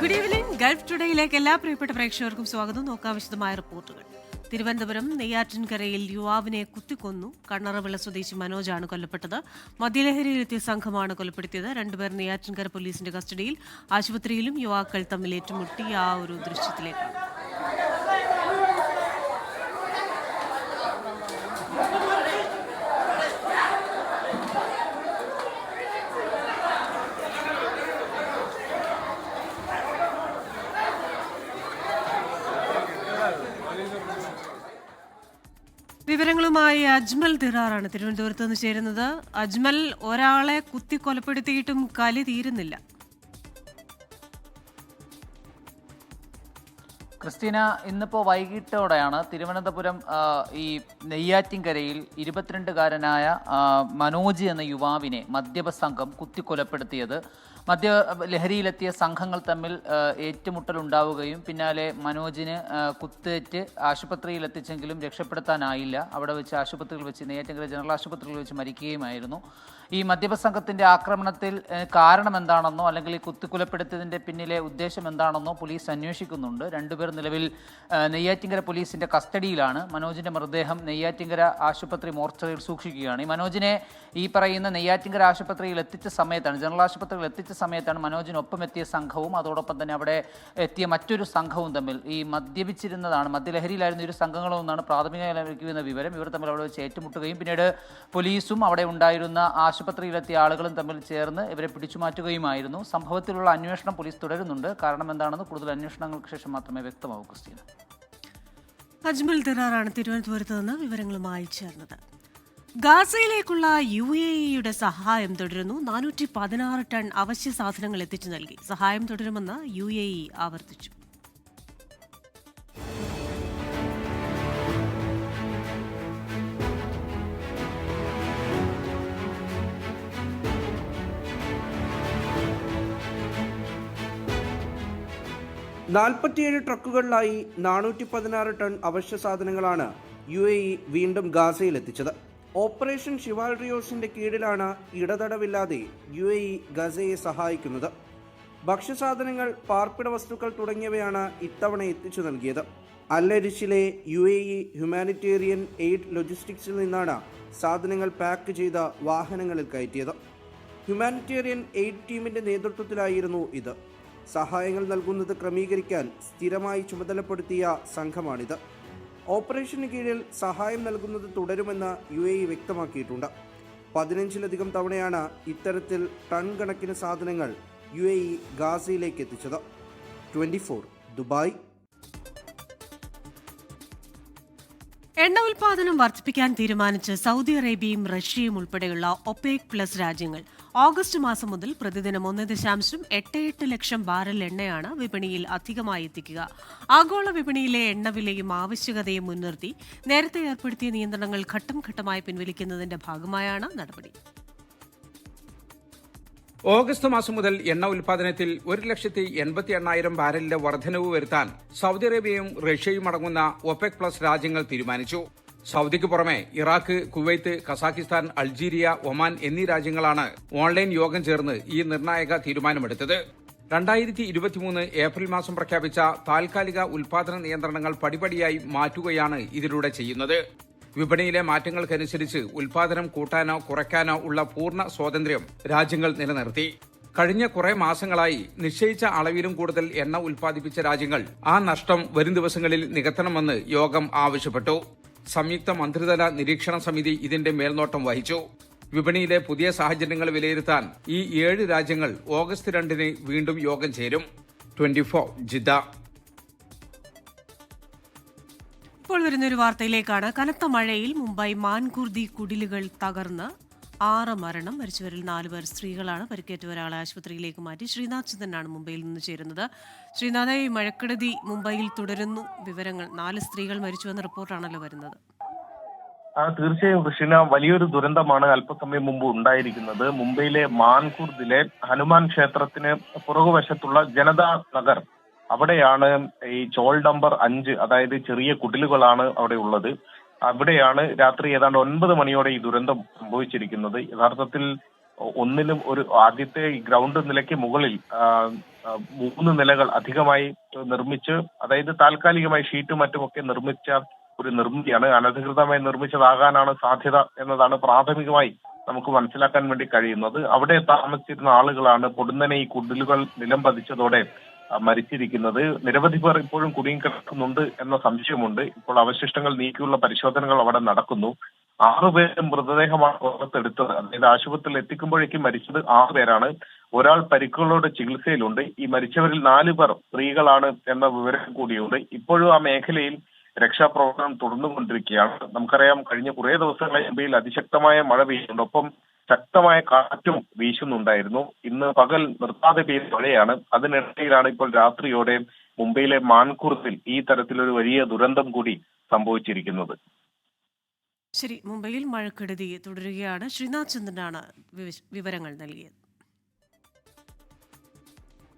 Good evening. Gulf ടുഡേയിലേക്ക് എല്ലാ പ്രിയപ്പെട്ട പ്രേക്ഷകർക്കും സ്വാഗതം. നോക്കാം വിശദമായ റിപ്പോർട്ടുകൾ. തിരുവനന്തപുരം നെയ്യാറ്റിൻകരയിൽ യുവാവിനെ കുത്തിക്കൊന്നു. കണ്ണറവിള സ്വദേശി മനോജാണ് കൊല്ലപ്പെട്ടത്. മദ്യലഹരിയിലെത്തിയ സംഘമാണ് കൊലപ്പെടുത്തിയത്. രണ്ടുപേർ നെയ്യാറ്റിൻകര പോലീസിന്റെ കസ്റ്റഡിയിൽ. ആശുപത്രിയിലും യുവാക്കൾ തമ്മിൽ ഏറ്റുമുട്ടിയ ആ ഒരു ദൃശ്യത്തിലേക്കാണ്. വിവരങ്ങളുമായി അജ്മൽ ദിറാറാണ് തിരുവനന്തപുരത്ത് നിന്ന് ചേരുന്നത്. അജ്മൽ, ഒരാളെ കുത്തി കൊലപ്പെടുത്തിയിട്ടും കലി തീരുന്നില്ല. ക്രിസ്റ്റീന, ഇന്നിപ്പോൾ വൈകിട്ടോടെയാണ് തിരുവനന്തപുരം ഈ നെയ്യാറ്റിൻകരയിൽ 22-കാരനായ മനോജ് എന്ന യുവാവിനെ മദ്യപ സംഘം കുത്തിക്കൊലപ്പെടുത്തിയത്. ലഹരിയിലെത്തിയ സംഘങ്ങൾ തമ്മിൽ ഏറ്റുമുട്ടലുണ്ടാവുകയും പിന്നാലെ മനോജിന് കുത്തേറ്റ് ആശുപത്രിയിൽ എത്തിച്ചെങ്കിലും രക്ഷപ്പെടുത്താനായില്ല. അവിടെ വെച്ച് ആശുപത്രിയിൽ വെച്ച് നെയ്യാറ്റിൻകര ജനറൽ ആശുപത്രിയിൽ വെച്ച് മരിക്കുകയുമായിരുന്നു. ഈ മദ്യപ സംഘത്തിന്റെ ആക്രമണത്തിൽ കാരണം എന്താണെന്നോ അല്ലെങ്കിൽ ഈ കുത്തിക്കൊലപ്പെടുത്തിയതിന്റെ പിന്നിലെ ഉദ്ദേശം എന്താണെന്നോ പോലീസ് അന്വേഷിക്കുന്നുണ്ട്. രണ്ടുപേർ നിലവിൽ നെയ്യാറ്റിൻകര പോലീസിന്റെ കസ്റ്റഡിയിലാണ്. മനോജിന്റെ മൃതദേഹം നെയ്യാറ്റിൻകര ആശുപത്രി മോർച്ചറിയിൽ സൂക്ഷിക്കുകയാണ്. ഈ മനോജിനെ ഈ പറയുന്ന നെയ്യാറ്റിൻകര ആശുപത്രിയിൽ എത്തിച്ച സമയത്താണ്, ജനറൽ ആശുപത്രിയിൽ എത്തിച്ച സമയത്താണ് മനോജിനൊപ്പം എത്തിയ സംഘവും അതോടൊപ്പം തന്നെ അവിടെ എത്തിയ മറ്റൊരു സംഘവും തമ്മിൽ ഈ മദ്യപിച്ചിരുന്നതാണ്, മദ്യലഹരിയിലായിരുന്ന ഇരു സംഘങ്ങളൊന്നാണ് പ്രാഥമികമായി ലഭിക്കുന്ന വിവരം. ഇവർ തമ്മിൽ അവിടെ വെച്ച് ഏറ്റുമുട്ടുകയും പിന്നീട് പോലീസും അവിടെ ഉണ്ടായിരുന്ന ആശുപത്രിയിലെത്തിയ ആളുകളും തമ്മിൽ ചേർന്ന് ഇവരെ പിടിച്ചുമാറ്റുകയുമായിരുന്നു. സംഭവത്തിലുള്ള അന്വേഷണം പോലീസ് തുടരുന്നുണ്ട്. കാരണം എന്താണെന്ന് കൂടുതൽ അന്വേഷണങ്ങൾക്ക് ശേഷം മാത്രമേ വ്യക്തമാവൂ. ക്രിസ്റ്റീന, അജ്മൽ ദിറാറാണ് തിരുവനന്തപുരത്ത് നിന്ന് വിവരങ്ങളുമായി ചേർന്നത്. ഗാസയിലേക്കുള്ള UAE സഹായം തുടരുന്നു. 416 ടൺ അവശ്യ സാധനങ്ങൾ എത്തിച്ചു നൽകി. സഹായം തുടരുമെന്ന് UAE ആവർത്തിച്ചു. ട്രക്കുകളിലായി 416 ടൺ അവശ്യ സാധനങ്ങളാണ് UAE വീണ്ടും ഗാസയിലെത്തിച്ചത്. ഓപ്പറേഷൻ ഷിവാൽറിയോസിന്റെ കീഴിലാണ് ഇടതടവില്ലാതെ UAE ഗസയെ സഹായിക്കുന്നത്. ഭക്ഷ്യസാധനങ്ങൾ, പാർപ്പിട വസ്തുക്കൾ തുടങ്ങിയവയാണ് ഇത്തവണ എത്തിച്ചു നൽകിയത്. അൽ-അരിഷിലെ UAE ഹ്യൂമാനിറ്റേറിയൻ എയ്ഡ് ലോജിസ്റ്റിക്സിൽ നിന്നാണ് സാധനങ്ങൾ പാക്ക് ചെയ്ത വാഹനങ്ങളിൽ കയറ്റിയത്. ഹ്യൂമാനിറ്റേറിയൻ എയ്ഡ് ടീമിന്റെ നേതൃത്വത്തിലായിരുന്നു ഇത്. സഹായങ്ങൾ നൽകുന്നത് ക്രമീകരിക്കാൻ സ്ഥിരമായി ചുമതലപ്പെടുത്തിയ സംഘമാണിത്. ഓപ്പറേഷന് കീഴിൽ സഹായം നൽകുന്നത് തുടരുമെന്ന് UAE വ്യക്തമാക്കിയിട്ടുണ്ട്. 15-ലധികം തവണയാണ് ഇത്തരത്തിൽ ടൺ കണക്കിന് സാധനങ്ങൾ UAE ഗാസയിലേക്ക് എത്തിച്ചത്. 24 ദുബായ്. എണ്ണ ഉൽപാദനം വർദ്ധിപ്പിക്കാൻ തീരുമാനിച്ച് സൗദി അറേബ്യയും റഷ്യയും ഉൾപ്പെടെയുള്ള ഒപെക് പ്ലസ് രാജ്യങ്ങൾ ഓഗസ്റ്റ് മാസം മുതൽ പ്രതിദിനം 1.88 ലക്ഷം ബാരൽ എണ്ണയാണ് വിപണിയിൽ അധികമായി എത്തിക്കുക. ആഗോള വിപണിയിലെ എണ്ണവിലയും ആവശ്യകതയും മുൻനിർത്തി നേരത്തെ ഏർപ്പെടുത്തിയ നിയന്ത്രണങ്ങൾ ഘട്ടം ഘട്ടമായി പിൻവലിക്കുന്നതിന്റെ ഭാഗമായാണ് നടപടി. ഓഗസ്റ്റ് മാസം മുതൽ എണ്ണ ഉൽപാദനത്തിൽ 1,88,000 ബാരലിന്റെ വർധനവ് വരുത്താൻ സൗദി അറേബ്യയും റഷ്യയും അടങ്ങുന്ന ഒപെക് പ്ലസ് രാജ്യങ്ങൾ തീരുമാനിച്ചു. സൗദിക്ക് പുറമെ Iraq, Kuwait, Kazakhstan, Algeria, Oman എന്നീ രാജ്യങ്ങളാണ് ഓൺലൈൻ യോഗം ചേർന്ന് ഈ നിർണായക തീരുമാനമെടുത്തത്. 2023 ഏപ്രിൽ മാസം പ്രഖ്യാപിച്ച താൽക്കാലിക ഉൽപാദന നിയന്ത്രണങ്ങൾ പടിപടിയായി മാറ്റുകയാണ് ഇതിലൂടെ ചെയ്യുന്നത്. വിപണിയിലെ മാറ്റങ്ങൾക്കനുസരിച്ച് ഉൽപാദനം കൂട്ടാനോ കുറയ്ക്കാനോ ഉള്ള പൂർണ്ണ സ്വാതന്ത്ര്യം രാജ്യങ്ങൾ നിലനിർത്തി. കഴിഞ്ഞ കുറെ മാസങ്ങളായി നിശ്ചയിച്ച അളവിലും കൂടുതൽ എണ്ണ ഉൽപ്പാദിപ്പിച്ച രാജ്യങ്ങൾ ആ നഷ്ടം വരും ദിവസങ്ങളിൽ നികത്തണമെന്ന് യോഗം ആവശ്യപ്പെട്ടു. സംയുക്ത മന്ത്രിതല നിരീക്ഷണ സമിതി ഇതിന്റെ മേൽനോട്ടം വഹിച്ചു. വിപണിയിലെ പുതിയ സാഹചര്യങ്ങൾ വിലയിരുത്താൻ ഈ 7 രാജ്യങ്ങൾ ഓഗസ്റ്റ് 2 വീണ്ടും യോഗം ചേരും. 24 ജിദ്ദ. ഇപ്പോൾ വരുന്നൊരു വാർത്തയിലേക്കാണ്. കനത്ത മഴയിൽ മുംബൈ മാൻകുർദി കുടിലുകൾ തകർന്ന് 6 മരണം. മരിച്ചവരിൽ 4 പേർ സ്ത്രീകളാണ്. പരിക്കേറ്റ ഒരാളെ ആശുപത്രിയിലേക്ക് മാറ്റി. ശ്രീനാഥ് ചന്ദനാണ് മുംബൈയിൽ നിന്ന് ചേരുന്നത്. ശ്രീനാഥ്, ഈ മഴക്കെടുതി മുംബൈയിൽ തുടരുന്നു. വിവരങ്ങൾ, 4 സ്ത്രീകൾ മരിച്ചുവെന്ന റിപ്പോർട്ടാണല്ലോ വരുന്നത്. തീർച്ചയായും കൃഷ്ണ, വലിയൊരു ദുരന്തമാണ് അല്പസമയം മുമ്പ് ഉണ്ടായിരിക്കുന്നത്. മുംബൈയിലെ മാൻകുർദിലെ ഹനുമാൻ ക്ഷേത്രത്തിന് പുറകുവശത്തുള്ള ജനതാ നഗർ, അവിടെയാണ് ഈ ചോൾ നമ്പർ 5, അതായത് ചെറിയ കുടിലുകളാണ് അവിടെ ഉള്ളത്. അവിടെയാണ് രാത്രി ഏതാണ്ട് 9 മണിയോടെ ഈ ദുരന്തം സംഭവിച്ചിരിക്കുന്നത്. യഥാർത്ഥത്തിൽ ഒന്നിനും ഒരു ആദ്യത്തെ ഈ ഗ്രൗണ്ട് നിലയ്ക്ക് മുകളിൽ 3 നിലകൾ അധികമായി നിർമ്മിച്ച്, അതായത് താൽക്കാലികമായി ഷീറ്റും മറ്റുമൊക്കെ നിർമ്മിച്ച ഒരു നിർമ്മിതിയാണ്. അനധികൃതമായി നിർമ്മിച്ചതാകാനാണ് സാധ്യത എന്നതാണ് പ്രാഥമികമായി നമുക്ക് മനസ്സിലാക്കാൻ വേണ്ടി കഴിയുന്നത്. അവിടെ താമസിച്ചിരുന്ന ആളുകളാണ് പൊടുന്നനെ ഈ കുടിലുകൾ നിലം പതിച്ചതോടെ മരിച്ചിരിക്കുന്നത്. നിരവധി പേർ ഇപ്പോഴും കുടുങ്ങിക്കിടക്കുന്നുണ്ട് എന്ന സംശയമുണ്ട്. ഇപ്പോൾ അവശിഷ്ടങ്ങൾ നീക്കിയുള്ള പരിശോധനകൾ അവിടെ നടക്കുന്നു. 6 പേരും മൃതദേഹമാണ് പുറത്തെടുത്തത്. അതായത് ആശുപത്രിയിൽ എത്തിക്കുമ്പോഴേക്കും മരിച്ചത് 6 പേരാണ്. ഒരാൾ പരിക്കുകളോട് ചികിത്സയിലുണ്ട്. ഈ മരിച്ചവരിൽ 4 പേർ സ്ത്രീകളാണ് എന്ന വിവരം കൂടിയുണ്ട്. ഇപ്പോഴും ആ മേഖലയിൽ രക്ഷാപ്രവർത്തനം തുടർന്നുകൊണ്ടിരിക്കുകയാണ്. നമുക്കറിയാം, കഴിഞ്ഞ കുറേ ദിവസങ്ങളായി മുംബൈയിൽ അതിശക്തമായ മഴ പെയ്യുന്നുണ്ട്. ഒപ്പം ശക്തമായ കാറ്റും വീശുന്നുണ്ടായിരുന്നു. ഇന്ന് പകൽ നിർത്താതെ പെയ്ത മഴയാണ്. അതിനിടയിലാണ് ഇപ്പോൾ രാത്രിയോടെ മുംബൈയിലെ മാൻകുർത്തിൽ ഈ തരത്തിലൊരു വലിയ ദുരന്തം കൂടി സംഭവിച്ചിരിക്കുന്നത്. ശരി, മുംബൈയിൽ മഴക്കെടുതി തുടരുകയാണ്. ശ്രീനാഥ് ചന്ദ്രനാണ് വിവരങ്ങൾ നൽകിയത്.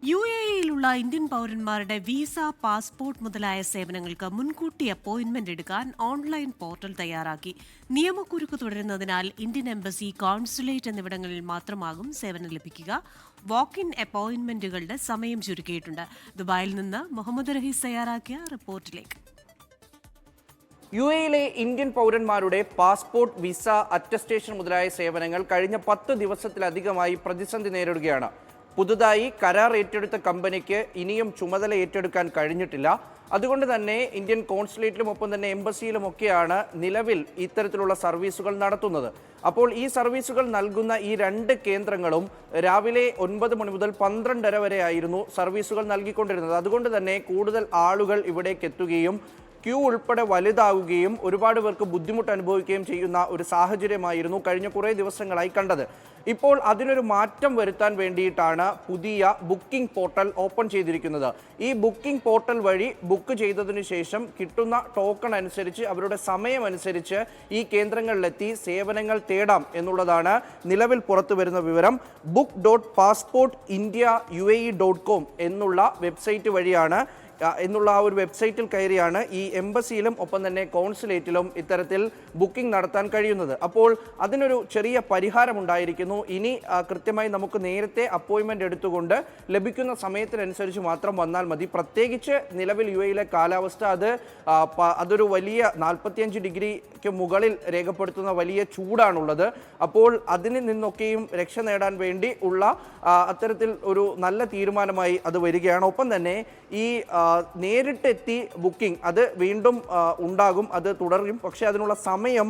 UAE-യിലുള്ള ഇന്ത്യൻ പൗരന്മാരുടെ വിസ, പാസ്പോർട്ട് മുതലായ സേവനങ്ങൾക്ക് മുൻകൂട്ടി അപ്പോയിന്റ്മെന്റ് എടുക്കാൻ ഓൺലൈൻ പോർട്ടൽ തയ്യാറാക്കി. നിയമക്കുരുക്ക് തുടരുന്നതിനാൽ ഇന്ത്യൻ എംബസി, കോൺസുലേറ്റ് എന്നിവിടങ്ങളിൽ മാത്രമാകും സേവനം ലഭിക്കുക. വാക്ക്-ഇൻ അപ്പോയിന്റ്മെന്റുകളുടെ സമയം ചുരുക്കിയിട്ടുണ്ട്. ദുബായിൽ നിന്ന് മുഹമ്മദ് റഹീസ് തയ്യാറാക്കിയ റിപ്പോർട്ടിലേക്ക്. UAE-യിലെ ഇന്ത്യൻ പൗരന്മാരുടെ പാസ്പോർട്ട്, വിസ, അറ്റസ്റ്റേഷൻ മുതലായ സേവനങ്ങൾ കഴിഞ്ഞ 10 ദിവസത്തിലധികമായി പ്രതിസന്ധി നേരിടുകയാണ്. പുതുതായി കരാർ ഏറ്റെടുത്ത കമ്പനിക്ക് ഇനിയും ചുമതല ഏറ്റെടുക്കാൻ കഴിഞ്ഞിട്ടില്ല. അതുകൊണ്ട് തന്നെ ഇന്ത്യൻ കോൺസുലേറ്റിലും ഒപ്പം തന്നെ എംബസിയിലുമൊക്കെയാണ് നിലവിൽ ഇത്തരത്തിലുള്ള സർവീസുകൾ നടത്തുന്നത്. അപ്പോൾ ഈ സർവീസുകൾ നൽകുന്ന ഈ 2 കേന്ദ്രങ്ങളും രാവിലെ 9 മണി മുതൽ 12:30 വരെ ആയിരുന്നു സർവീസുകൾ നൽകിക്കൊണ്ടിരുന്നത്. അതുകൊണ്ട് തന്നെ കൂടുതൽ ആളുകൾ ഇവിടേക്ക് എത്തുകയും ക്യൂ ഉൾപ്പെടെ വലുതാവുകയും ഒരുപാട് പേർക്ക് ബുദ്ധിമുട്ട് അനുഭവിക്കുകയും ചെയ്യുന്ന ഒരു സാഹചര്യമായിരുന്നു കഴിഞ്ഞ കുറേ ദിവസങ്ങളായി കണ്ടത്. ഇപ്പോൾ അതിനൊരു മാറ്റം വരുത്താൻ വേണ്ടിയിട്ടാണ് പുതിയ ബുക്കിംഗ് പോർട്ടൽ ഓപ്പൺ ചെയ്തിരിക്കുന്നത്. ഈ ബുക്കിംഗ് പോർട്ടൽ വഴി ബുക്ക് ചെയ്തതിനു ശേഷം കിട്ടുന്ന ടോക്കൺ അനുസരിച്ച്, അവരുടെ സമയമനുസരിച്ച് ഈ കേന്ദ്രങ്ങളിലെത്തി സേവനങ്ങൾ തേടാം എന്നുള്ളതാണ് നിലവിൽ പുറത്തു വരുന്ന വിവരം. book.passportindia.uae.com എന്നുള്ള വെബ്സൈറ്റ് വഴിയാണ് എന്നുള്ള ആ ഒരു വെബ്സൈറ്റിൽ കയറിയാണ് ഈ എംബസിയിലും ഒപ്പം തന്നെ കോൺസുലേറ്റിലും ഇത്തരത്തിൽ ബുക്കിംഗ് നടത്താൻ കഴിയുന്നത്. അപ്പോൾ അതിനൊരു ചെറിയ പരിഹാരമുണ്ടായിരിക്കുന്നു. ഇനി കൃത്യമായി നമുക്ക് നേരത്തെ അപ്പോയിൻമെന്റ് എടുത്തുകൊണ്ട് ലഭിക്കുന്ന സമയത്തിനനുസരിച്ച് മാത്രം വന്നാൽ മതി. പ്രത്യേകിച്ച് നിലവിൽ UAE-യിലെ കാലാവസ്ഥ അതൊരു വലിയ 45 ഡിഗ്രിക്ക് മുകളിൽ രേഖപ്പെടുത്തുന്ന വലിയ ചൂടാണുള്ളത്. അപ്പോൾ അതിൽ നിന്നൊക്കെയും രക്ഷ നേടാൻ വേണ്ടി ഉള്ള അത്തരത്തിൽ ഒരു നല്ല തീരുമാനമായി അത് വരികയാണ്. ഒപ്പം തന്നെ ഈ നേരിട്ടെത്തി ബുക്കിംഗ് അത് വീണ്ടും ഉണ്ടാകും, അത് തുടരും. പക്ഷേ അതിനുള്ള സമയം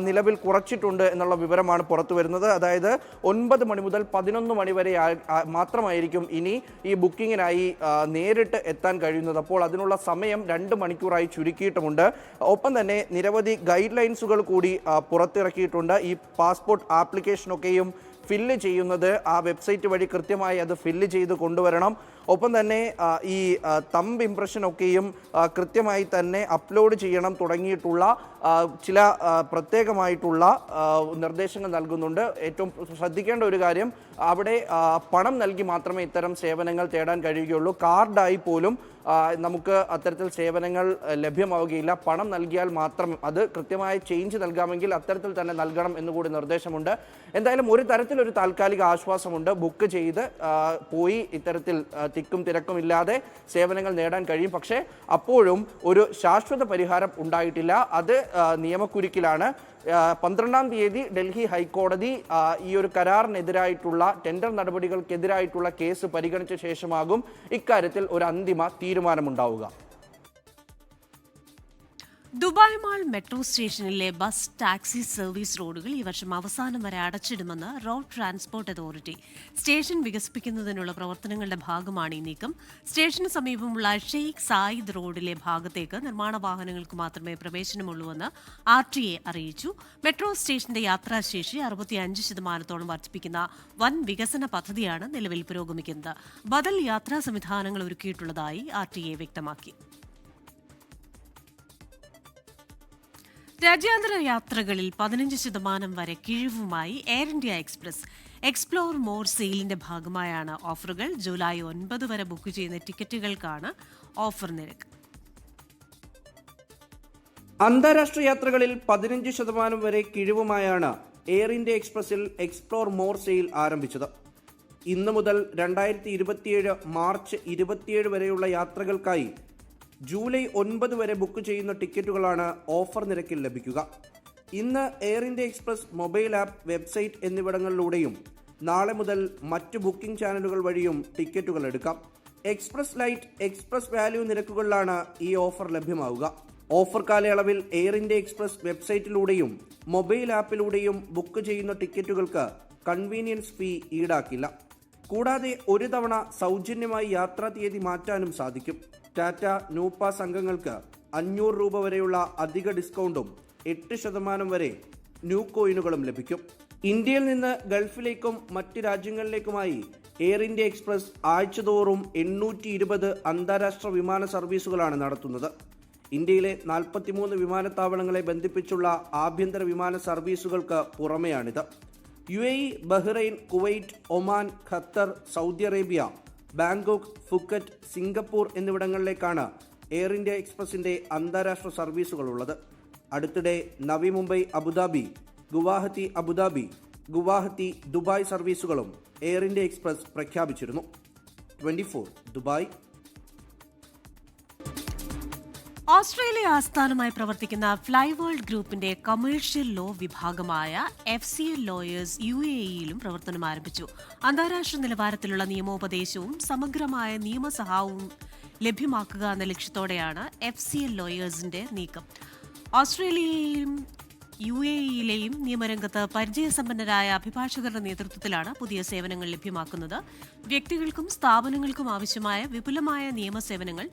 നിലവിൽ കുറച്ചിട്ടുണ്ട് എന്നുള്ള വിവരമാണ് പുറത്തു വരുന്നത്. അതായത് 9 മണി മുതൽ 11 മണി വരെ മാത്രമായിരിക്കും ഇനി ഈ ബുക്കിങ്ങിനായി നേരിട്ട് എത്താൻ കഴിയുന്നത്. അപ്പോൾ അതിനുള്ള സമയം 2 മണിക്കൂറായി ചുരുക്കിയിട്ടുമുണ്ട്. ഒപ്പം തന്നെ നിരവധി ഗൈഡ് ലൈൻസുകൾ കൂടി പുറത്തിറക്കിയിട്ടുണ്ട്. ഈ പാസ്പോർട്ട് ആപ്ലിക്കേഷനൊക്കെയും ഫില്ല് ചെയ്യുന്നത് ആ വെബ്സൈറ്റ് വഴി കൃത്യമായി അത് ഫില്ല് ചെയ്ത് കൊണ്ടുവരണം. ഒപ്പം തന്നെ ഈ തമ്പ് ഇംപ്രഷനൊക്കെയും കൃത്യമായി തന്നെ അപ്ലോഡ് ചെയ്യണം തുടങ്ങിയിട്ടുള്ള ചില പ്രത്യേകമായിട്ടുള്ള നിർദ്ദേശങ്ങൾ നൽകുന്നുണ്ട്. ഏറ്റവും ശ്രദ്ധിക്കേണ്ട ഒരു കാര്യം, അവിടെ പണം നൽകി മാത്രമേ ഇത്തരം സേവനങ്ങൾ തേടാൻ കഴിയുകയുള്ളൂ. കാർഡായി പോലും നമുക്ക് അത്തരത്തിൽ സേവനങ്ങൾ ലഭ്യമാവുകയില്ല. പണം നൽകിയാൽ മാത്രം, അത് കൃത്യമായ ചേഞ്ച് നൽകാമെങ്കിൽ അത്തരത്തിൽ തന്നെ നൽകണം എന്നുകൂടി നിർദ്ദേശമുണ്ട്. എന്തായാലും ഒരു തരത്തിലൊരു താൽക്കാലിക ആശ്വാസമുണ്ട്. ബുക്ക് ചെയ്ത് പോയി ഇത്തരത്തിൽ തിക്കും തിരക്കും ഇല്ലാതെ സേവനങ്ങൾ നേടാൻ കഴിയും. പക്ഷേ അപ്പോഴും ഒരു ശാശ്വത പരിഹാരം ഉണ്ടായിട്ടില്ല. അത് നിയമക്കുരുക്കിലാണ്. 12-ാം തീയതി ഡൽഹി ഹൈക്കോടതി ഈ ഒരു കരാറിനെതിരായിട്ടുള്ള ടെൻഡർ നടപടികൾക്കെതിരായിട്ടുള്ള കേസ് പരിഗണിച്ച ശേഷമാകും ഇക്കാര്യത്തിൽ ഒരു അന്തിമ തീരുമാനമുണ്ടാവുക. ദുബായ് മാൾ മെട്രോ സ്റ്റേഷനിലെ ബസ്, ടാക്സി സർവീസ് റോഡുകൾ ഈ വർഷം അവസാനം വരെ അടച്ചിടുമെന്ന് റോഡ് ട്രാൻസ്പോർട്ട് അതോറിറ്റി. സ്റ്റേഷൻ വികസിപ്പിക്കുന്നതിനുള്ള പ്രവർത്തനങ്ങളുടെ ഭാഗമാണ് ഈ നീക്കം. സ്റ്റേഷന് സമീപമുള്ള ഷെയ്ഖ് സായിദ് റോഡിലെ ഭാഗത്തേക്ക് നിർമ്മാണ വാഹനങ്ങൾക്ക് മാത്രമേ പ്രവേശനമുള്ളൂവെന്ന് RTA അറിയിച്ചു. മെട്രോ സ്റ്റേഷന്റെ യാത്രാശേഷി 65% വർദ്ധിപ്പിക്കുന്ന വൻ വികസന പദ്ധതിയാണ് നിലവിൽ പുരോഗമിക്കുന്നത്. ബദൽ യാത്രാ സംവിധാനങ്ങൾ ഒരുക്കിയിട്ടുള്ളതായി RTA വ്യക്തമാക്കി. രാജ്യാന്തര യാത്രകളിൽ 15% വരെ കിഴിവുമായി Air India Express. Explore more സെയിലിന്റെ ഭാഗമായാണ് ഓഫറുകൾ. ജൂലൈ 9 വരെ ബുക്ക് ചെയ്യുന്ന ടിക്കറ്റുകൾക്കാണ് ഓഫർ നിരക്ക്. അന്താരാഷ്ട്ര യാത്രകളിൽ 15% വരെ കിഴിവുമായാണ് എയർ ഇന്ത്യ എക്സ്പ്രസിൽ എക്സ്പ്ലോർ മോർ സെയിൽ ആരംഭിച്ചത്. ഇന്ന് മുതൽ 2027 മാർച്ച് 27 വരെയുള്ള യാത്രകൾക്കായി ജൂലൈ 9 വരെ ബുക്ക് ചെയ്യുന്ന ടിക്കറ്റുകളാണ് ഓഫർ നിരക്കിൽ ലഭിക്കുക. ഇന്ന് Air India Express mobile app, website എന്നിവിടങ്ങളിലൂടെയും നാളെ മുതൽ മറ്റ് ബുക്കിംഗ് ചാനലുകൾ വഴിയും ടിക്കറ്റുകൾ എടുക്കാം. എക്സ്പ്രസ് ലൈറ്റ്, എക്സ്പ്രസ് വാല്യൂ നിരക്കുകളിലാണ് ഈ ഓഫർ ലഭ്യമാവുക. ഓഫർ കാലയളവിൽ എയർ ഇന്ത്യ എക്സ്പ്രസ് വെബ്സൈറ്റിലൂടെയും മൊബൈൽ ആപ്പിലൂടെയും ബുക്ക് ചെയ്യുന്ന ടിക്കറ്റുകൾക്ക് കൺവീനിയൻസ് ഫീ ഈടാക്കില്ല. കൂടാതെ ഒരു തവണ സൗജന്യമായി യാത്രാ തീയതി മാറ്റാനും സാധിക്കും. ടാറ്റ ന്യൂപാസ് അംഗങ്ങൾക്ക് 500 രൂപ വരെയുള്ള അധിക ഡിസ്കൗണ്ടും 8% വരെ ന്യൂ കോയിനുകളും ലഭിക്കും. ഇന്ത്യയിൽ നിന്ന് ഗൾഫിലേക്കും മറ്റ് രാജ്യങ്ങളിലേക്കുമായി എയർ ഇന്ത്യ എക്സ്പ്രസ് ആഴ്ചതോറും 820 അന്താരാഷ്ട്ര വിമാന സർവീസുകളാണ് നടത്തുന്നത്. ഇന്ത്യയിലെ 43 വിമാനത്താവളങ്ങളെ ബന്ധിപ്പിച്ചുള്ള ആഭ്യന്തര വിമാന സർവീസുകൾക്ക് പുറമെയാണിത്. UAE, Bahrain, Kuwait, Oman, Qatar, Saudi Arabia, Bangkok, Phuket, Singapore എന്നിവിടങ്ങളിലേക്കാണ് എയർ ഇന്ത്യ എക്സ്പ്രസിന്റെ അന്താരാഷ്ട്ര സർവീസുകളുള്ളത്. അടുത്തിടെ Navi Mumbai Abu Dhabi, Guwahati Abu Dhabi, Guwahati Dubai സർവീസുകളും എയർ ഇന്ത്യ എക്സ്പ്രസ് പ്രഖ്യാപിച്ചിരുന്നു. 24 ദുബായ്. ഓസ്ട്രേലിയ ആസ്ഥാനമായി പ്രവർത്തിക്കുന്ന ഫ്ലൈവേൾഡ് ഗ്രൂപ്പിന്റെ കമേഴ്ഷ്യൽ ലോ വിഭാഗമായ FCL ലോയേഴ്സ് UAEയിലും പ്രവർത്തനം ആരംഭിച്ചു. അന്താരാഷ്ട്ര നിലവാരത്തിലുള്ള നിയമോപദേശവും സമഗ്രമായ നിയമസഹായവും ലഭ്യമാക്കുക എന്ന ലക്ഷ്യത്തോടെയാണ് FCL ലോയേഴ്സിന്റെ നീക്കം. ഓസ്ട്രേലിയയിലെയും UAEയിലെയും നിയമരംഗത്ത് പരിചയസമ്പന്നരായ അഭിഭാഷകരുടെ നേതൃത്വത്തിലാണ് പുതിയ സേവനങ്ങൾ ലഭ്യമാക്കുന്നത്. വ്യക്തികൾക്കും സ്ഥാപനങ്ങൾക്കും ആവശ്യമായ വിപുലമായ നിയമസേവനങ്ങൾ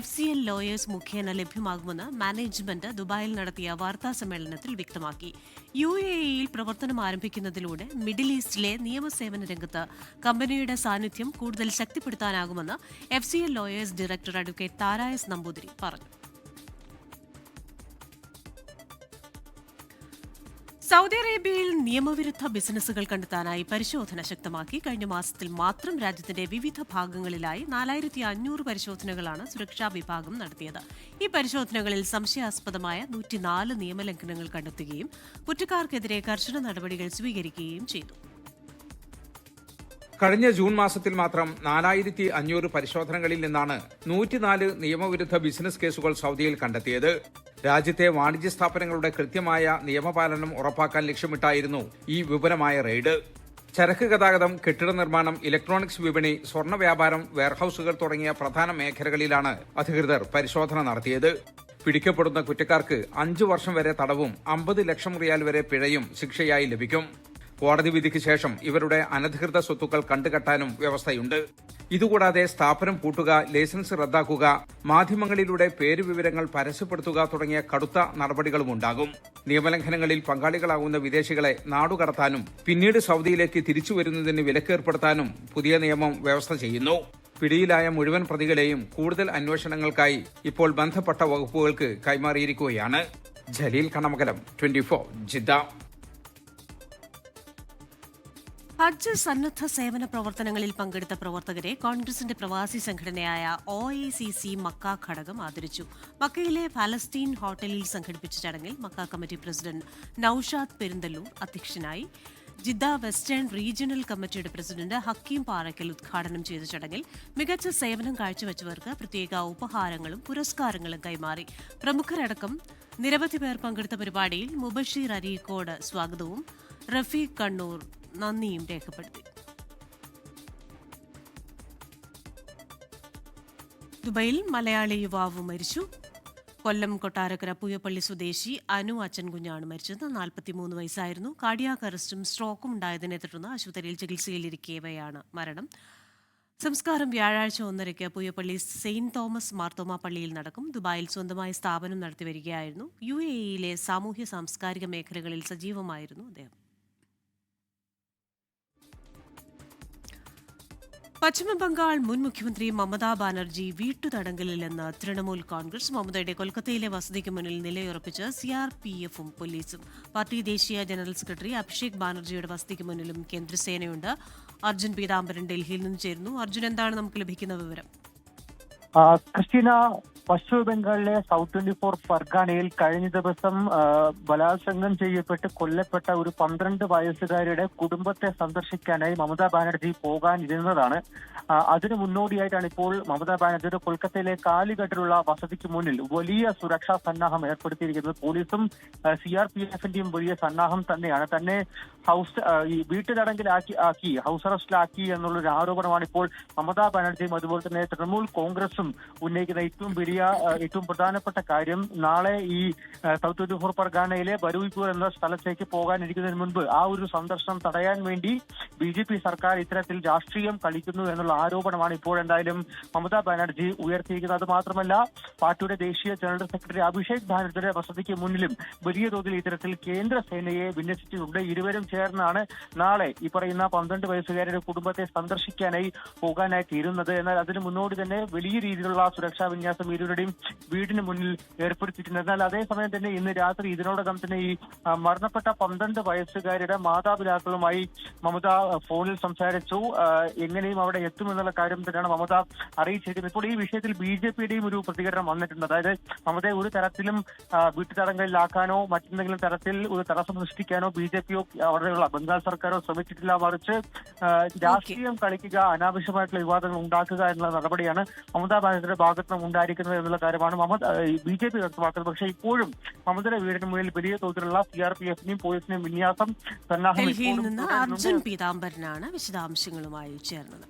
FCL ലോയേഴ്സ് മുഖേന ലഭ്യമാകുമെന്ന് മാനേജ്മെന്റ് ദുബായിൽ നടത്തിയ വാർത്താ സമ്മേളനത്തിൽ വ്യക്തമാക്കി. UAEയിൽ പ്രവർത്തനം ആരംഭിക്കുന്നതിലൂടെ മിഡിൽ ഈസ്റ്റിലെ നിയമസേവന രംഗത്ത് കമ്പനിയുടെ സാന്നിധ്യം കൂടുതൽ ശക്തിപ്പെടുത്താനാകുമെന്ന് FCL ലോയേഴ്സ് ഡയറക്ടർ അഡ്വക്കേറ്റ് താരായസ് നമ്പൂതിരി പറഞ്ഞു. സൗദി അറേബ്യയിൽ നിയമവിരുദ്ധ ബിസിനസ്സുകൾ കണ്ടെത്താനായി പരിശോധന ശക്തമാക്കി. കഴിഞ്ഞ മാസത്തിൽ മാത്രം രാജ്യത്തിന്റെ വിവിധ ഭാഗങ്ങളിലായി 4500 പരിശോധനകളാണ് സുരക്ഷാ വിഭാഗം നടത്തിയത്. ഈ പരിശോധനകളിൽ സംശയാസ്പദമായ 104 നിയമലംഘനങ്ങൾ കണ്ടെത്തുകയും കുറ്റക്കാർക്കെതിരെ കർശന നടപടികൾ സ്വീകരിക്കുകയും ചെയ്തു. കഴിഞ്ഞ ജൂൺ മാസത്തിൽ മാത്രം 4500 പരിശോധനകളിൽ നിന്നാണ് 104 നിയമവിരുദ്ധ ബിസിനസ് കേസുകൾ സൗദിയിൽ കണ്ടെത്തിയത്. രാജ്യത്തെ വാണിജ്യ സ്ഥാപനങ്ങളുടെ കൃത്യമായ നിയമപാലനം ഉറപ്പാക്കാൻ ലക്ഷ്യമിട്ടായിരുന്നു ഈ വിപുലമായ റെയ്ഡ്. ചരക്ക് ഗതാഗതം, കെട്ടിട നിർമ്മാണം, ഇലക്ട്രോണിക്സ് വിപണി, സ്വർണ്ണ വ്യാപാരം, വെയർഹൌസുകൾ തുടങ്ങിയ പ്രധാന മേഖലകളിലാണ് അധികൃതർ പരിശോധന നടത്തിയത്. പിടിക്കപ്പെടുന്ന കുറ്റക്കാർക്ക് 5 വർഷം വരെ തടവും 50 ലക്ഷം റിയാൽ വരെ പിഴയും ശിക്ഷയായി ലഭിക്കും. കോടതി വിധിക്ക് ശേഷം ഇവരുടെ അനധികൃത സ്വത്തുക്കൾ കണ്ടുകെട്ടാനും വ്യവസ്ഥയുണ്ട്. ഇതുകൂടാതെ സ്ഥാപനം പൂട്ടുക, ലൈസൻസ് റദ്ദാക്കുക, മാധ്യമങ്ങളിലൂടെ പേരുവിവരങ്ങൾ പരസ്യപ്പെടുത്തുക തുടങ്ങിയ കടുത്ത നടപടികളുമുണ്ടാകും. നിയമലംഘനങ്ങളിൽ പങ്കാളികളാകുന്ന വിദേശികളെ നാടുകടത്താനും പിന്നീട് സൗദിയിലേക്ക് തിരിച്ചുവരുന്നതിന് വിലക്കേർപ്പെടുത്താനും പുതിയ നിയമം വ്യവസ്ഥ ചെയ്യുന്നു. പിടിയിലായ മുഴുവൻ പ്രതികളെയും കൂടുതൽ അന്വേഷണങ്ങൾക്കായി ഇപ്പോൾ ബന്ധപ്പെട്ട വകുപ്പുകൾക്ക് കൈമാറിയിരിക്കുകയാണ്. ജലീൽ കണമകലം, 24 ജിദ്ദ. ഹജ്ജ് സന്നദ്ധ സേവന പ്രവർത്തനങ്ങളിൽ പങ്കെടുത്ത പ്രവർത്തകരെ കോൺഗ്രസിന്റെ പ്രവാസി സംഘടനയായ OICC മക്ക ഘടകം ആദരിച്ചു. മക്കയിലെ ഫലസ്തീൻ ഹോട്ടലിൽ സംഘടിപ്പിച്ച ചടങ്ങിൽ Mecca committee president Naushad Perinthallur അധ്യക്ഷനായി. ജിദ്ദ വെസ്റ്റേൺ റീജിയണൽ കമ്മിറ്റിയുടെ പ്രസിഡന്റ് ഹക്കീം പാറയ്ക്കൽ ഉദ്ഘാടനം ചെയ്ത ചടങ്ങിൽ മികച്ച സേവനം കാഴ്ചവെച്ചവർക്ക് പ്രത്യേക ഉപഹാരങ്ങളും പുരസ്കാരങ്ങളും കൈമാറി. പ്രമുഖരടക്കം നിരവധി പേർ പങ്കെടുത്ത പരിപാടിയിൽ മുബഷീർ അരീക്കോട് സ്വാഗതവും റഫീഖ് കണ്ണൂർ നന്ദിയും രേഖപ്പെടുത്തി. ദുബൈയിൽ മലയാളി യുവാവ് മരിച്ചു. കൊല്ലം കൊട്ടാരക്കര പൂയപ്പള്ളി സ്വദേശി അനു അച്ചൻകുഞ്ഞാണ് മരിച്ചത്. 43 വയസ്സായിരുന്നു. കാർഡിയാക് അറസ്റ്റും സ്ട്രോക്കും ഉണ്ടായതിനെ തുടർന്ന് ആശുപത്രിയിൽ ചികിത്സയിലിരിക്കവെയാണ് മരണം. സംസ്കാരം വ്യാഴാഴ്ച 1:30 പൂയപ്പള്ളി സെയിന്റ് തോമസ് മാർത്തോമ പള്ളിയിൽ നടക്കും. ദുബായിൽ സ്വന്തമായി സ്ഥാപനം നടത്തിവരികയായിരുന്നു. UAEയിലെ സാമൂഹ്യ സാംസ്കാരിക മേഖലകളിൽ സജീവമായിരുന്നു അദ്ദേഹം. പശ്ചിമബംഗാൾ മുൻ മുഖ്യമന്ത്രി മമതാ ബാനർജി വീട്ടുതടങ്കലിലെന്ന് തൃണമൂൽ കോൺഗ്രസ്. മമതയുടെ കൊൽക്കത്തയിലെ വസതിക്ക് മുന്നിൽ നിലയുറപ്പിച്ച് CRPFും പോലീസും. പാർട്ടി ദേശീയ ജനറൽ സെക്രട്ടറി അഭിഷേക് ബാനർജിയുടെ വസതിക്ക് മുന്നിലും കേന്ദ്രസേനയുണ്ട്. അർജുൻ പീതാംബരൻ ഡൽഹിയിൽ നിന്ന് ചേരുന്നു. അർജുൻ, എന്താണ് നമുക്ക് ലഭിക്കുന്ന വിവരം? ക്രിസ്റ്റീന, പശ്ചിമ ബംഗാളിലെ സൗത്ത് 24 ഫർഗാനയിൽ കഴിഞ്ഞ ദിവസം ബലാത്സംഗം ചെയ്യപ്പെട്ട് കൊല്ലപ്പെട്ട ഒരു 12 വയസ്സുകാരുടെ കുടുംബത്തെ സന്ദർശിക്കാനായി മമതാ ബാനർജി പോകാനിരുന്നതാണ്. അതിനു മുന്നോടിയായിട്ടാണ് ഇപ്പോൾ മമതാ ബാനർജിയുടെ കൊൽക്കത്തയിലെ കാലിഘട്ടിലുള്ള വസതിക്ക് മുന്നിൽ വലിയ സുരക്ഷാ സന്നാഹം ഏർപ്പെടുത്തിയിരിക്കുന്നത്. പോലീസും CRPFന്റെയും വലിയ സന്നാഹം തന്നെയാണ്. തന്നെ ഈ വീട്ടുതടങ്കിലാക്കി ഹൗസ് അറസ്റ്റിലാക്കി എന്നുള്ളൊരു ആരോപണമാണ് ഇപ്പോൾ മമതാ ബാനർജിയും അതുപോലെ തന്നെ തൃണമൂൽ കോൺഗ്രസും ഉന്നയിക്കുന്ന ഏറ്റവും പ്രധാനപ്പെട്ട കാര്യം. നാളെ ഈ സൗത്ത് 24 ഫർഗാനയിലെ ബരൂയ്പൂർ എന്ന സ്ഥലത്തേക്ക് പോകാനിരിക്കുന്നതിന് മുൻപ് ആ ഒരു സന്ദർശനം തടയാൻ വേണ്ടി BJP സർക്കാർ ഇത്തരത്തിൽ രാഷ്ട്രീയം കളിക്കുന്നു എന്നുള്ള ആരോപണമാണ് ഇപ്പോഴെന്തായാലും മമതാ ബാനർജി ഉയർത്തിയിരിക്കുന്നത്. അത് മാത്രമല്ല, പാർട്ടിയുടെ ദേശീയ ജനറൽ സെക്രട്ടറി അഭിഷേക് ബാനർജിയുടെ വസതിക്ക് മുന്നിലും വലിയ തോതിൽ ഇത്തരത്തിൽ കേന്ദ്ര സേനയെ വിന്യസിച്ചിട്ടുണ്ട്. ഇരുവരും ചേർന്നാണ് നാളെ ഈ പറയുന്ന 12 വയസ്സുകാരുടെ കുടുംബത്തെ സന്ദർശിക്കാനായി പോകാനായി തീരുന്നത്. എന്നാൽ അതിന് മുന്നോടി തന്നെ വലിയ രീതിയിലുള്ള സുരക്ഷാ വിന്യാസം ഇരുവരുടെയും വീടിന് മുന്നിൽ ഏർപ്പെടുത്തിയിട്ടുണ്ട്. എന്നാൽ അതേസമയം തന്നെ ഇന്ന് രാത്രി ഇതിനോടകം തന്നെ ഈ മരണപ്പെട്ട 12 വയസ്സുകാരുടെ മാതാപിതാക്കളുമായി മമത ഫോണിൽ സംസാരിച്ചു. എങ്ങനെയും അവിടെ എത്തുമെന്നുള്ള കാര്യം തന്നെയാണ് മമത അറിയിച്ചിരിക്കുന്നത്. ഇപ്പോൾ ഈ വിഷയത്തിൽ BJPയുടെയും ഒരു പ്രതികരണം വന്നിട്ടുണ്ട്. അതായത് മമതയെ ഒരു തരത്തിലും വീട്ടുതടങ്കലിലാക്കാനോ മറ്റെന്തെങ്കിലും തരത്തിൽ ഒരു തടസ്സം സൃഷ്ടിക്കാനോ BJPയോ അവിടെയുള്ള ബംഗാൾ സർക്കാരോ ശ്രമിച്ചിട്ടില്ല. മറിച്ച് രാഷ്ട്രീയം കളിക്കുക, അനാവശ്യമായിട്ടുള്ള വിവാദങ്ങൾ ഉണ്ടാക്കുക എന്നുള്ള നടപടിയാണ് മമതാ ബാനർജിയുടെ ഭാഗത്തുനിന്നും ഉണ്ടായിരിക്കുന്നത് എന്നുള്ള കാര്യമാണ് BJP വ്യക്തമാക്കുന്നത്. പക്ഷേ ഇപ്പോഴും മമതയുടെ വീടിന് മുന്നിൽ വലിയ തോതിലുള്ള CRPFന്റെയും പോലീസിന്റെയും വിന്യാസം സന്നാഹം ഡൽഹിയിൽ നിന്ന് അർജുൻ പീതാംബരനാണ് വിശദാംശങ്ങളുമായി ചേർന്നത്.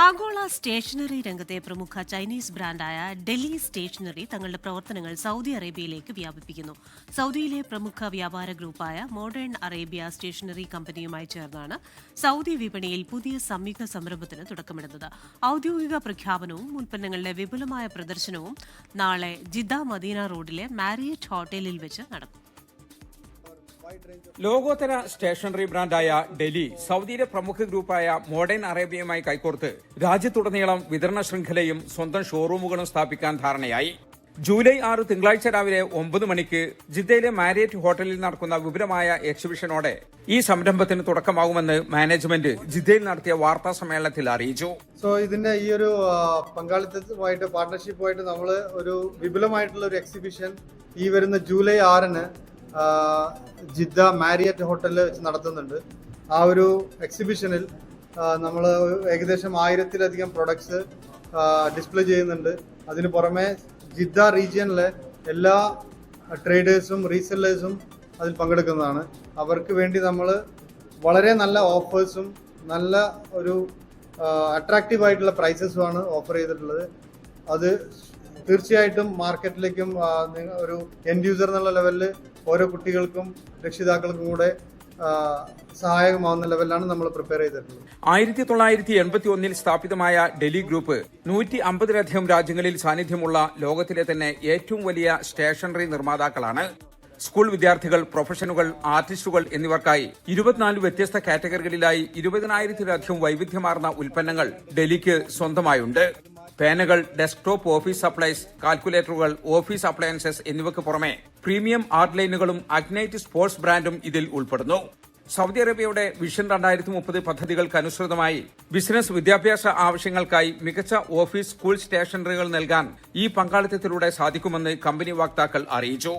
ആഗോള സ്റ്റേഷനറി രംഗത്തെ പ്രമുഖ ചൈനീസ് ബ്രാൻഡായ ഡൽഹി സ്റ്റേഷനറി തങ്ങളുടെ പ്രവർത്തനങ്ങൾ സൗദി അറേബ്യയിലേക്ക് വ്യാപിപ്പിക്കുന്നു. സൗദിയിലെ പ്രമുഖ വ്യാപാര ഗ്രൂപ്പായ മോഡേൺ അറേബ്യ സ്റ്റേഷനറി കമ്പനിയുമായി ചേർന്നാണ് സൗദി വിപണിയിൽ പുതിയ സംയുക്ത സംരംഭത്തിന് തുടക്കമിടുന്നത്. ഔദ്യോഗിക പ്രഖ്യാപനവും ഉൽപ്പന്നങ്ങളുടെ വിപുലമായ പ്രദർശനവും നാളെ ജിദ്ദ മദീന റോഡിലെ മാരിയറ്റ് ഹോട്ടലിൽ വെച്ച് നടക്കും. ലോകോത്തര സ്റ്റേഷനറി ബ്രാൻഡായ ഡെലി സൗദിയിലെ പ്രമുഖ ഗ്രൂപ്പായ മോഡേൺ അറേബ്യയുമായി കൈകോർത്ത് രാജ്യത്തുടനീളം വിതരണ ശൃംഖലയും സ്വന്തം ഷോറൂമുകളും സ്ഥാപിക്കാൻ ധാരണയായി. ജൂലൈ 6 തിങ്കളാഴ്ച രാവിലെ 9 മണിക്ക് ജിദ്ദയിലെ മാരിയറ്റ് ഹോട്ടലിൽ നടക്കുന്ന വിപുലമായ എക്സിബിഷനോടെ ഈ സംരംഭത്തിന് തുടക്കമാകുമെന്ന് മാനേജ്മെന്റ് ജിദ്ദയിൽ നടത്തിയ വാർത്താ സമ്മേളനത്തിൽ അറിയിച്ചു. ഇതിന്റെ ഈ ഒരു പങ്കാളിത്തമായിട്ട് പാർട്ണർഷിപ്പുമായിട്ട് നമ്മൾ ഒരു വിപുലമായിട്ടുള്ള ഒരു എക്സിബിഷൻ ഈ വരുന്ന ജൂലൈ 6 ജിദ്ദ മാരിയറ്റ് ഹോട്ടലിൽ വെച്ച് നടത്തുന്നുണ്ട്. ആ ഒരു എക്സിബിഷനിൽ നമ്മൾ ഏകദേശം 1000-ലധികം പ്രൊഡക്ട്സ് ഡിസ്പ്ലേ ചെയ്യുന്നുണ്ട്. അതിന് പുറമെ ജിദ്ദ റീജിയനിലെ എല്ലാ ട്രേഡേഴ്സും റീസെല്ലേഴ്സും അതിൽ പങ്കെടുക്കുന്നതാണ്. അവർക്ക് വേണ്ടി നമ്മൾ വളരെ നല്ല ഓഫേഴ്സും നല്ല ഒരു അട്രാക്റ്റീവ് ആയിട്ടുള്ള പ്രൈസസുമാണ് ഓഫർ ചെയ്തിട്ടുള്ളത്. അത് തീർച്ചയായിട്ടും മാർക്കറ്റിലേക്കും ഒരു എൻഡ് യൂസർ എന്നുള്ള ലെവലിൽ ഓരോ കുട്ടികൾക്കും രക്ഷിതാക്കൾക്കും കൂടെ സഹായകമാവുന്ന ലെവലിലാണ് നമ്മൾ പ്രിപ്പയർ ചെയ്തിട്ടുള്ളത്. 1981 സ്ഥാപിതമായ ഡൽഹി ഗ്രൂപ്പ് 150-ലധികം രാജ്യങ്ങളിൽ സാന്നിധ്യമുള്ള ലോകത്തിലെ തന്നെ ഏറ്റവും വലിയ സ്റ്റേഷനറി നിർമ്മാതാക്കളാണ്. സ്കൂൾ വിദ്യാർത്ഥികൾ, പ്രൊഫഷനുകൾ, ആർട്ടിസ്റ്റുകൾ എന്നിവർക്കായി 24 വ്യത്യസ്ത കാറ്റഗറികളിലായി 20,000-ലധികം വൈവിധ്യമാർന്ന ഉൽപ്പന്നങ്ങൾ ഡൽഹിക്ക് സ്വന്തമായുണ്ട്. പേനകൾ, ഡെസ്ക്ടോപ്പ് ഓഫീസ് സപ്ലൈസ്, കാൽക്കുലേറ്ററുകൾ, ഓഫീസ് അപ്ലയൻസസ് എന്നിവയ്ക്ക് പുറമെ പ്രീമിയം ആർട്ട് ലൈനുകളും അഗ്നൈറ്റ് സ്പോർട്സ് ബ്രാൻഡും ഇതിൽ ഉൾപ്പെടുന്നു. സൗദി അറേബ്യയുടെ വിഷൻ 2030 പദ്ധതികൾക്കനുസൃതമായി ബിസിനസ്, വിദ്യാഭ്യാസ ആവശ്യങ്ങൾക്കായി മികച്ച ഓഫീസ്, സ്കൂൾ സ്റ്റേഷനറികൾ നൽകാൻ ഈ പങ്കാളിത്തത്തിലൂടെ സാധിക്കുമെന്ന് കമ്പനി വക്താക്കൾ അറിയിച്ചു.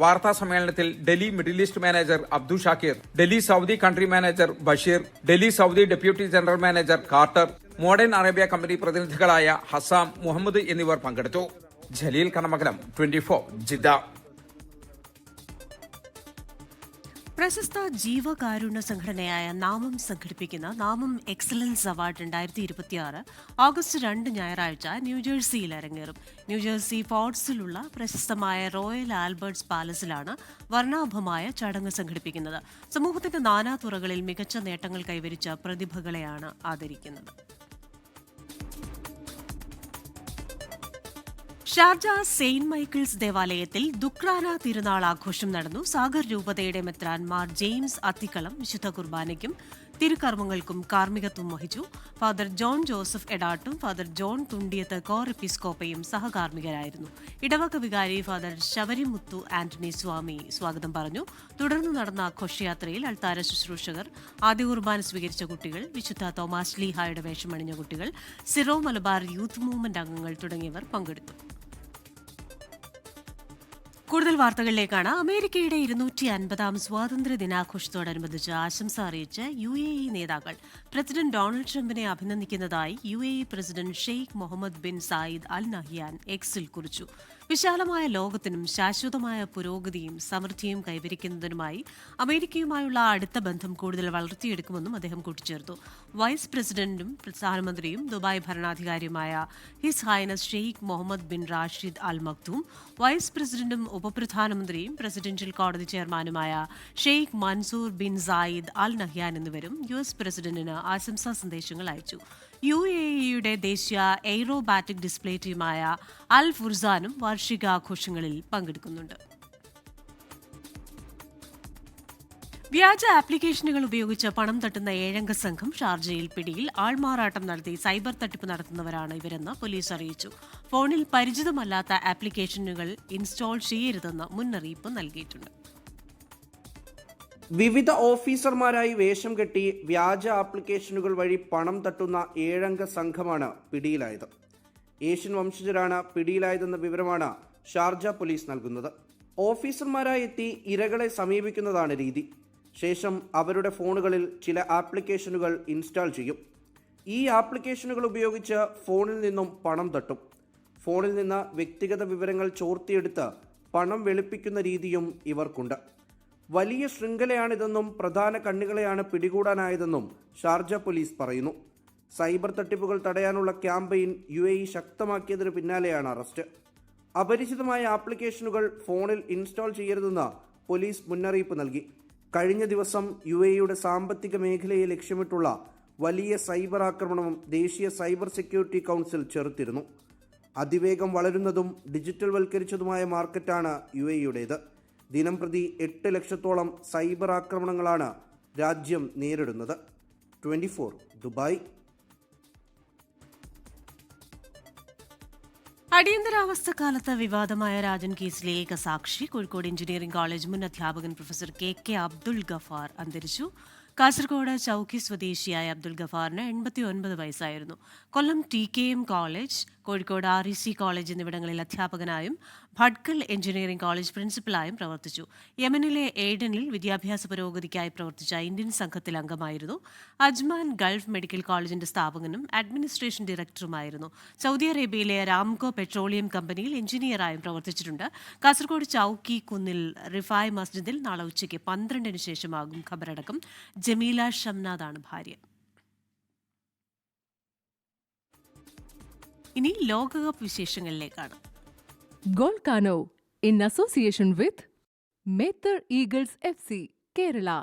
വാർത്താ സമ്മേളനത്തിൽ Deli Middle East manager Abdu Shakir, Deli Saudi country manager Basheer, Deli Saudi deputy general manager Carter, Modern Arabia company പ്രതിനിധികളായ ഹസാം, മുഹമ്മദ് എന്നിവർ പങ്കെടുത്തു. ജലീൽ കണമകലം, 24 ജിദ്ദ. പ്രശസ്ത ജീവകാരുണ്യ സംഘടനയായ നാമം സംഘടിപ്പിക്കുന്ന നാമം എക്സലൻസ് അവാർഡ് 2026 ഓഗസ്റ്റ് 2 ഞായറാഴ്ച ന്യൂജേഴ്സിയിൽ അരങ്ങേറും. ന്യൂജേഴ്സി ഫോർട്സിലുള്ള പ്രശസ്തമായ റോയൽ ആൽബർട്ട്സ് പാലസിലാണ് വർണ്ണാഭമായ ചടങ്ങ് സംഘടിപ്പിക്കുന്നത്. സമൂഹത്തിന്റെ നാനാതുറകളിൽ മികച്ച നേട്ടങ്ങൾ കൈവരിച്ച പ്രതിഭകളെയാണ് ആദരിക്കുന്നത്. ഷാർജ സെയിന്റ് മൈക്കിൾസ് ദേവാലയത്തിൽ ദുക്രാന തിരുനാൾ ആഘോഷം നടന്നു. സാഗർ രൂപതയുടെ മെത്രാൻ മാർ ജെയിംസ് അത്തിക്കളം വിശുദ്ധ കുർബാനയ്ക്കും തിരുക്കർമ്മങ്ങൾക്കും കാർമ്മികത്വം വഹിച്ചു. ഫാദർ ജോൺ ജോസഫ് എടാട്ടും ഫാദർ ജോൺ തുണ്ടിയത്ത് കോർ എപ്പിസ്കോപ്പയും സഹകാർമ്മികരായിരുന്നു. ഇടവക വികാരി ഫാദർ ശബരിമുത്തു ആന്റണി സ്വാമി സ്വാഗതം പറഞ്ഞു. തുടർന്ന് നടന്ന ഘോഷയാത്രയിൽ അൾത്താര ശുശ്രൂഷകർ, ആദ്യ കുർബാന സ്വീകരിച്ച കുട്ടികൾ, വിശുദ്ധ തോമാസ് ലീഹായുടെ വേഷമണിഞ്ഞ കുട്ടികൾ, സിറോ മലബാർ യൂത്ത് മൂവ്മെന്റ് അംഗങ്ങൾ തുടങ്ങിയവർ പങ്കെടുത്തു. കൂടുതൽ വാർത്തകളിലേക്കാണ്. അമേരിക്കയുടെ 250ാം സ്വാതന്ത്ര്യ ദിനാഘോഷത്തോടനുബന്ധിച്ച് ആശംസ അറിയിച്ച് UAE നേതാക്കൾ പ്രസിഡന്റ് ഡൊണാൾഡ് ട്രംപിനെ അഭിനന്ദിക്കുന്നതായി UAE president Sheikh Mohammed bin Zayed Al Nahyan എക്സിൽ കുറിച്ചു. വിശാലമായ ലോകത്തിനും ശാശ്വതമായ പുരോഗതിയും സമൃദ്ധിയും കൈവരിക്കുന്നതിനുമായി അമേരിക്കയുമായുള്ള അടുത്ത ബന്ധം കൂടുതൽ വളർത്തിയെടുക്കുമെന്നും അദ്ദേഹം കൂട്ടിച്ചേർത്തു. വൈസ് പ്രസിഡന്റും പ്രധാനമന്ത്രിയും ദുബായ് ഭരണാധികാരിയുമായ His Highness Sheikh Mohammed bin Rashid Al Maktoum, vice പ്രസിഡന്റും ഉപപ്രധാനമന്ത്രിയും പ്രസിഡന്ഷ്യൽ കോടതി ചെയർമാനുമായ Sheikh Mansour bin Zayed Al Nahyan എന്നിവരും US പ്രസിഡന്റിന് ആശംസാ സന്ദേശങ്ങൾ അയച്ചു. UAEയുടെ ദേശീയ എയ്റോബാറ്റിക് ഡിസ്പ്ലേ ടീമായ അൽ ഫുർസാനും വാർഷികാഘോഷങ്ങളിൽ പങ്കെടുക്കുന്നുണ്ട്. വ്യാജ ആപ്ലിക്കേഷനുകൾ ഉപയോഗിച്ച് പണം തട്ടുന്ന 7-അംഗ സംഘം ഷാർജയിൽ പിടിയിൽ. ആൾമാറാട്ടം നടത്തി സൈബർ തട്ടിപ്പ് നടത്തുന്നവരാണ് ഇവരെന്ന് പോലീസ് അറിയിച്ചു. ഫോണിൽ പരിചിതമല്ലാത്ത ആപ്ലിക്കേഷനുകൾ ഇൻസ്റ്റാൾ ചെയ്യരുതെന്ന് മുന്നറിയിപ്പ് നൽകിയിട്ടുണ്ട്. വിവിധ ഓഫീസർമാരായി വേഷം കെട്ടി വ്യാജ ആപ്ലിക്കേഷനുകൾ വഴി പണം തട്ടുന്ന 7-അംഗ സംഘമാണ് പിടിയിലായത്. ഏഷ്യൻ വംശജരാണ് പിടിയിലായതെന്ന വിവരമാണ് ഷാർജ പോലീസ് നൽകുന്നത്. ഓഫീസർമാരായി എത്തി ഇരകളെ സമീപിക്കുന്നതാണ് രീതി. ശേഷം അവരുടെ ഫോണുകളിൽ ചില ആപ്ലിക്കേഷനുകൾ ഇൻസ്റ്റാൾ ചെയ്യും. ഈ ആപ്ലിക്കേഷനുകൾ ഉപയോഗിച്ച് ഫോണിൽ നിന്നും പണം തട്ടും. ഫോണിൽ നിന്ന് വ്യക്തിഗത വിവരങ്ങൾ ചോർത്തിയെടുത്ത് പണം വെളുപ്പിക്കുന്ന രീതിയും ഇവർക്കുണ്ട്. വലിയ ശൃംഖലയാണിതെന്നും പ്രധാന കണ്ണികളെയാണ് പിടികൂടാനായതെന്നും ഷാർജ പോലീസ് പറയുന്നു. സൈബർ തട്ടിപ്പുകൾ തടയാനുള്ള ക്യാമ്പയിൻ UAE ശക്തമാക്കിയതിനു പിന്നാലെയാണ് അറസ്റ്റ്. അപരിചിതമായ ആപ്ലിക്കേഷനുകൾ ഫോണിൽ ഇൻസ്റ്റാൾ ചെയ്യരുതെന്ന് പോലീസ് മുന്നറിയിപ്പ് നൽകി. കഴിഞ്ഞ ദിവസം UAEയുടെ സാമ്പത്തിക മേഖലയെ ലക്ഷ്യമിട്ടുള്ള വലിയ സൈബർ ആക്രമണവും ദേശീയ സൈബർ സെക്യൂരിറ്റി കൗൺസിൽ ചെറുത്തിരുന്നു. അതിവേഗം വളരുന്നതും ഡിജിറ്റൽ വൽക്കരിച്ചതുമായ മാർക്കറ്റാണ് UAEയുടേത്. ദിനം പ്രതി 8 ലക്ഷത്തോളം സൈബർ ആക്രമണങ്ങളാണ് രാജ്യം നേരിടുന്നത്. 24 ദുബായ്. അടിയന്തരാവസ്ഥ കാലത്ത് വിവാദമായ രാജൻ കേസിലെ ഏക സാക്ഷി കോഴിക്കോട് എഞ്ചിനീയറിംഗ് കോളേജ് മുൻ അധ്യാപകൻ പ്രൊഫസർ KK അബ്ദുൾ ഗഫാർ അന്തരിച്ചു. കാസർഗോഡ് ചൌക്കി സ്വദേശിയായ അബ്ദുൾ ഗഫാറിന് 89 വയസ്സായിരുന്നു. കൊല്ലം TKM college, Kozhikode REC college എന്നിവിടങ്ങളിൽ അധ്യാപകനായും ഭട്കൽ എഞ്ചിനീയറിംഗ് കോളേജ് പ്രിൻസിപ്പലായും പ്രവർത്തിച്ചു. യമനിലെ ഏഡനിൽ വിദ്യാഭ്യാസ പുരോഗതിക്കായി പ്രവർത്തിച്ച ഇന്ത്യൻ സംഘത്തിൽ അംഗമായിരുന്നു. അജ്മാൻ ഗൾഫ് മെഡിക്കൽ കോളേജിന്റെ സ്ഥാപകനും അഡ്മിനിസ്ട്രേഷൻ ഡയറക്ടറുമായിരുന്നു. സൗദി അറേബ്യയിലെ രാംകോ പെട്രോളിയം കമ്പനിയിൽ എഞ്ചിനീയറായും പ്രവർത്തിച്ചിട്ടുണ്ട്. കാസർഗോഡ് ചൌക്കി കുന്നിൽ റിഫായ് മസ്ജിദിൽ നാളെ ഉച്ചയ്ക്ക് 12-ന് ശേഷമാകും ഖബറടക്കം. ജമീല ഷംനാദാണ് ഭാര്യ. ഇനി ലോകകപ്പ് വിശേഷങ്ങളിലേക്കാണ്. Goal Kano in association with Maither Eagles FC, Kerala.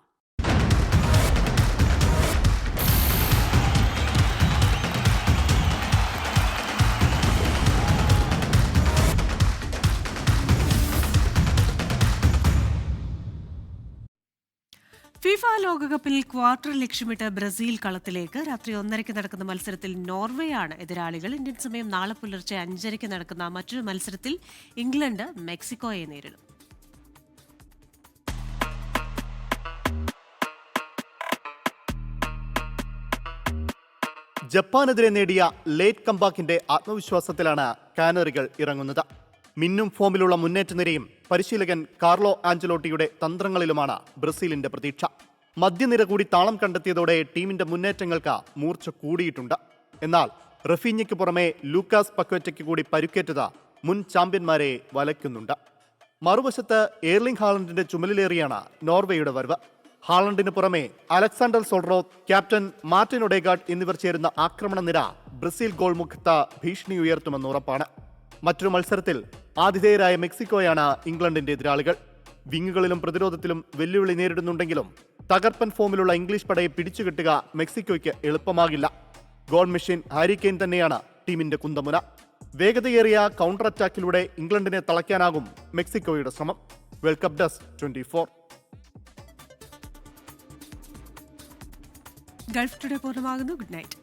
FIFA ലോകകപ്പിൽ ക്വാർട്ടർ ലക്ഷ്യമിട്ട് ബ്രസീൽ കളത്തിലേക്ക്. രാത്രി 1:30 നടക്കുന്ന മത്സരത്തിൽ നോർവേയാണ് എതിരാളികൾ. ഇന്ത്യൻ സമയം നാളെ പുലർച്ചെ 5:30 നടക്കുന്ന മറ്റൊരു മത്സരത്തിൽ ഇംഗ്ലണ്ട് മെക്സിക്കോയെ നേരിടും. ജപ്പാനെതിരെ നേടിയ ലേറ്റ് കംബാക്കിന്റെ ആത്മവിശ്വാസത്തിലാണ് കാനറികൾ ഇറങ്ങുന്നത്. മിന്നും ഫോമിലുള്ള മുന്നേറ്റ നിരയും പരിശീലകൻ കാർലോ ആഞ്ചലോട്ടിയുടെ തന്ത്രങ്ങളിലുമാണ് ബ്രസീലിന്റെ പ്രതീക്ഷ. മധ്യനിര കൂടി താളം കണ്ടെത്തിയതോടെ ടീമിന്റെ മുന്നേറ്റങ്ങൾക്ക് മൂർച്ച കൂടിയിട്ടുണ്ട്. എന്നാൽ റഫീഞ്ഞയ്ക്ക് പുറമെ ലൂക്കാസ് പക്വറ്റയ്ക്ക് കൂടി പരുക്കേറ്റത് മുൻ ചാമ്പ്യന്മാരെ വലയ്ക്കുന്നുണ്ട്. മറുവശത്ത് എർലിംഗ് ഹാലണ്ടിന്റെ ചുമലിലേറിയാണ് നോർവേയുടെ വരവ്. ഹാലണ്ടിന് പുറമെ അലക്സാണ്ടർ സോൾറോത്ത്, ക്യാപ്റ്റൻ മാർട്ടിൻ ഒഡേഗാർഡ് എന്നിവർ ചേരുന്ന ആക്രമണ നിര ബ്രസീൽ ഗോൾ മുഖത്ത് ഭീഷണി ഉയർത്തുമെന്ന് ഉറപ്പാണ്. മറ്റൊരു മത്സരത്തിൽ ആതിഥേയരായ മെക്സിക്കോയാണ് ഇംഗ്ലണ്ടിന്റെ എതിരാളികൾ. വിങ്ങുകളിലും പ്രതിരോധത്തിലും വെല്ലുവിളി നേരിടുന്നുണ്ടെങ്കിലും തകർപ്പൻ ഫോമിലുള്ള ഇംഗ്ലീഷ് പടയെ പിടിച്ചുകെട്ടുക മെക്സിക്കോയ്ക്ക് എളുപ്പമാകില്ല. ഗോൾ മെഷീൻ ഹാരി കെയ്ൻ തന്നെയാണ് ടീമിന്റെ കുന്തമുന. വേഗതയേറിയ കൗണ്ടർ അറ്റാക്കിലൂടെ ഇംഗ്ലണ്ടിനെ തളയ്ക്കാനാകും മെക്സിക്കോയുടെ ശ്രമം. World Cup desk 24. Gulf Today പൂർണ്ണമാകുന്നു. Good night.